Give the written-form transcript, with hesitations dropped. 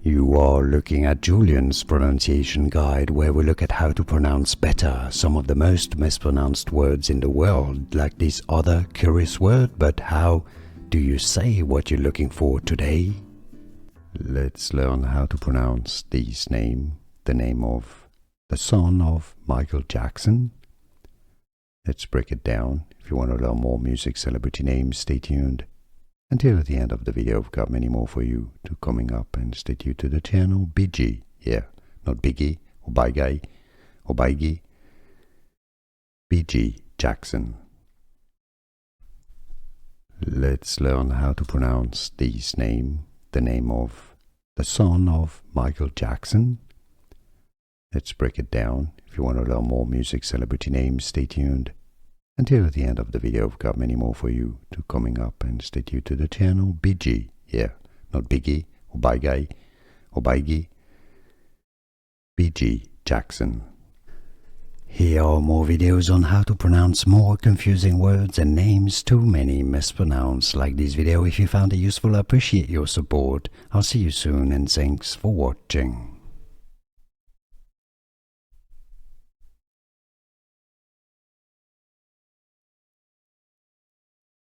You are looking at Julian's pronunciation guide, where we look at how to pronounce better some of the most mispronounced words in the world, like this other curious word. But how do you say what you're looking for today? Let's learn how to pronounce this name, the name of the son of Michael Jackson. Let's break it down. If you want to learn more music celebrity names, stay tuned until the end of the video. I've got many more for you to coming up, and stay tuned to the channel. Bigi, yeah, not Biggie or Bigi or Bigi. Bigi Jackson. Let's learn how to pronounce this name, the name of the son of Michael Jackson. Let's break it down. If you want to learn more music celebrity names, stay tuned until the end of the video. I've got many more for you to coming up, and stay tuned to the channel. Bigi, yeah, not Biggie or Bigi or Bigi. Bigi Jackson. Here are more videos on how to pronounce more confusing words and names too many mispronounced. Like this video if you found it useful. I appreciate your support. I'll see you soon, and thanks for watching.